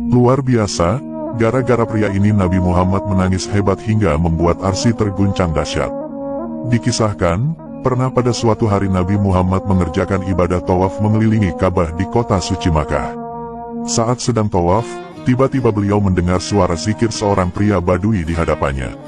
Luar biasa, gara-gara pria ini Nabi Muhammad menangis hebat hingga membuat arsy terguncang dahsyat. Dikisahkan, pernah pada suatu hari Nabi Muhammad mengerjakan ibadah tawaf mengelilingi Ka'bah di kota suci Makkah. Saat sedang tawaf, tiba-tiba beliau mendengar suara zikir seorang pria Badui di hadapannya.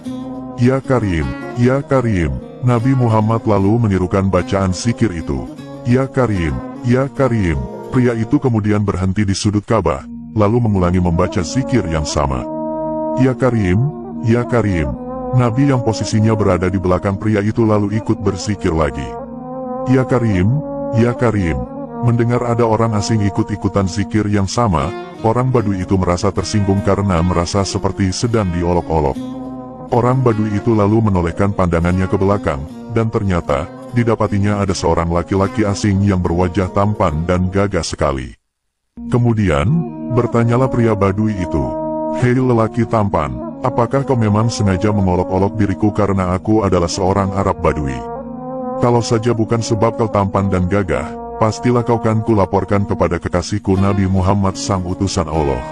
Ya Karim, ya Karim. Nabi Muhammad lalu menirukan bacaan zikir itu. Ya Karim, ya Karim. Pria itu kemudian berhenti di sudut Ka'bah, lalu mengulangi membaca zikir yang sama. Ya Karim, ya Karim. Nabi yang posisinya berada di belakang pria itu lalu ikut berzikir lagi. Ya Karim, ya Karim. Mendengar ada orang asing ikut-ikutan zikir yang sama, orang Badui itu merasa tersinggung karena merasa seperti sedang diolok-olok. Orang Badui itu lalu menolehkan pandangannya ke belakang, dan ternyata, didapatinya ada seorang laki-laki asing yang berwajah tampan dan gagah sekali. Kemudian, bertanyalah pria Badui itu, "Hei lelaki tampan, apakah kau memang sengaja mengolok-olok diriku karena aku adalah seorang Arab Badui? Kalau saja bukan sebab kau tampan dan gagah, pastilah kau kan kulaporkan kepada kekasihku Nabi Muhammad sang utusan Allah."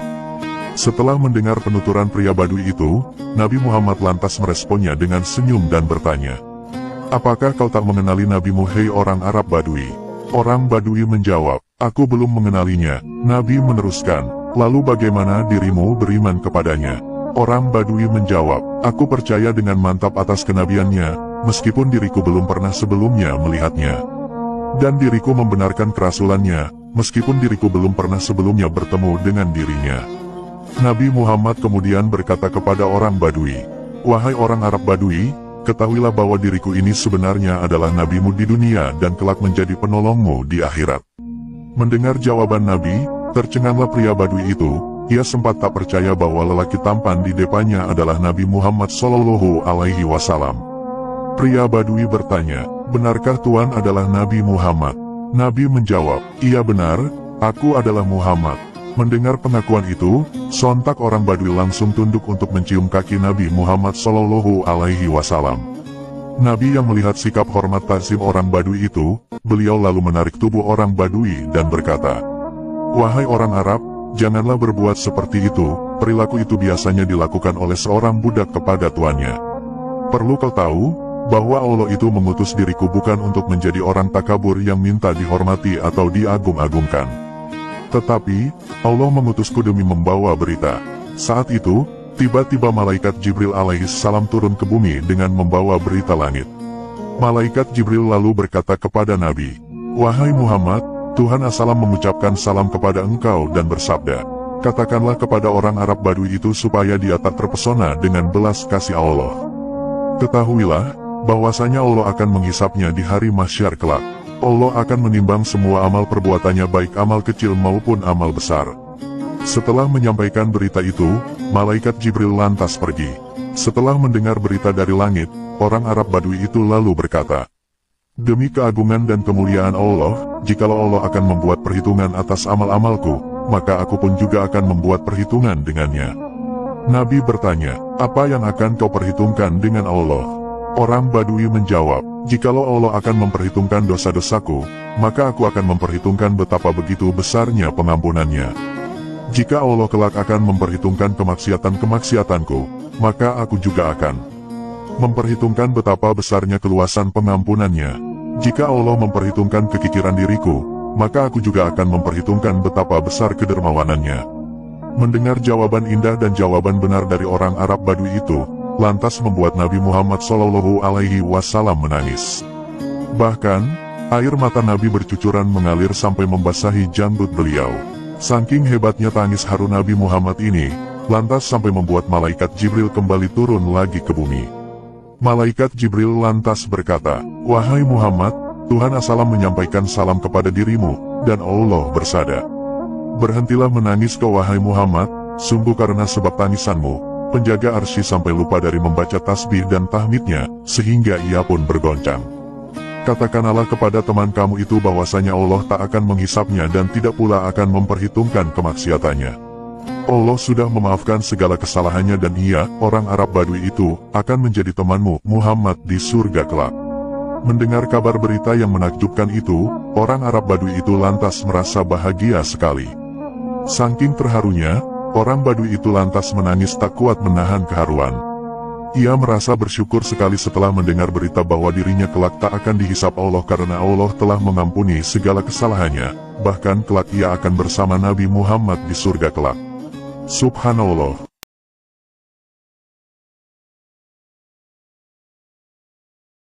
Setelah mendengar penuturan pria Badui itu, Nabi Muhammad lantas meresponnya dengan senyum dan bertanya, "Apakah kau tak mengenali Nabimu, hei orang Arab Badui?" Orang Badui menjawab, "Aku belum mengenalinya." Nabi meneruskan, "Lalu bagaimana dirimu beriman kepadanya?" Orang Badui menjawab, "Aku percaya dengan mantap atas kenabiannya, meskipun diriku belum pernah sebelumnya melihatnya. Dan diriku membenarkan kerasulannya, meskipun diriku belum pernah sebelumnya bertemu dengan dirinya." Nabi Muhammad kemudian berkata kepada orang Badui, "Wahai orang Arab Badui, ketahuilah bahwa diriku ini sebenarnya adalah nabimu di dunia dan kelak menjadi penolongmu di akhirat." Mendengar jawaban Nabi, tercenganglah pria Badui itu. Ia sempat tak percaya bahwa lelaki tampan di depannya adalah Nabi Muhammad Shallallahu Alaihi Wasallam. Pria Badui bertanya, "Benarkah Tuan adalah Nabi Muhammad?" Nabi menjawab, "Iya benar, aku adalah Muhammad." Mendengar pengakuan itu, sontak orang Badui langsung tunduk untuk mencium kaki Nabi Muhammad Shallallahu Alaihi Wasallam. Nabi yang melihat sikap hormat ta'zim orang Badui itu, beliau lalu menarik tubuh orang Badui dan berkata, "Wahai orang Arab, janganlah berbuat seperti itu, perilaku itu biasanya dilakukan oleh seorang budak kepada tuannya. Perlu kau tahu, bahwa Allah itu mengutus diriku bukan untuk menjadi orang takabur yang minta dihormati atau diagung-agungkan. Tetapi, Allah mengutusku demi membawa berita." Saat itu, tiba-tiba malaikat Jibril alaihissalam turun ke bumi dengan membawa berita langit. Malaikat Jibril lalu berkata kepada Nabi, "Wahai Muhammad, Tuhan As-Salam mengucapkan salam kepada engkau dan bersabda, katakanlah kepada orang Arab Badui itu supaya dia tak terpesona dengan belas kasih Allah. Ketahuilah, bahwasanya Allah akan menghisapnya di hari mahsyar kelak. Allah akan menimbang semua amal perbuatannya baik amal kecil maupun amal besar." Setelah menyampaikan berita itu, malaikat Jibril lantas pergi. Setelah mendengar berita dari langit, orang Arab Badui itu lalu berkata, "Demi keagungan dan kemuliaan Allah, jikalau Allah akan membuat perhitungan atas amal-amalku, maka aku pun juga akan membuat perhitungan dengannya." Nabi bertanya, "Apa yang akan kau perhitungkan dengan Allah?" Orang Badui menjawab, "Jikalau Allah akan memperhitungkan dosa-dosaku, maka aku akan memperhitungkan betapa begitu besarnya pengampunannya. Jika Allah kelak akan memperhitungkan kemaksiatan-kemaksiatanku, maka aku juga akan memperhitungkan betapa besarnya keluasan pengampunannya. Jika Allah memperhitungkan kekikiran diriku, maka aku juga akan memperhitungkan betapa besar kedermawanannya." Mendengar jawaban indah dan jawaban benar dari orang Arab Badui itu, lantas membuat Nabi Muhammad Shallallahu Alaihi Wasallam menangis. Bahkan, air mata Nabi bercucuran mengalir sampai membasahi janggut beliau. Saking hebatnya tangis haru Nabi Muhammad ini, lantas sampai membuat malaikat Jibril kembali turun lagi ke bumi. Malaikat Jibril lantas berkata, "Wahai Muhammad, Tuhan As-Salam menyampaikan salam kepada dirimu, dan Allah bersabda, berhentilah menangis kau wahai Muhammad, sungguh karena sebab tangisanmu, penjaga arsy sampai lupa dari membaca tasbih dan tahmidnya, sehingga ia pun bergoncang. Katakanlah kepada teman kamu itu bahwasanya Allah tak akan menghisapnya dan tidak pula akan memperhitungkan kemaksiatannya. Allah sudah memaafkan segala kesalahannya dan ia, orang Arab Badui itu, akan menjadi temanmu, Muhammad, di surga kelak." Mendengar kabar berita yang menakjubkan itu, orang Arab Badui itu lantas merasa bahagia sekali. Saking terharunya, Orang Badui itu lantas menangis tak kuat menahan keharuan. Ia merasa bersyukur sekali setelah mendengar berita bahwa dirinya kelak tak akan dihisap Allah karena Allah telah mengampuni segala kesalahannya, bahkan kelak ia akan bersama Nabi Muhammad di surga kelak. Subhanallah.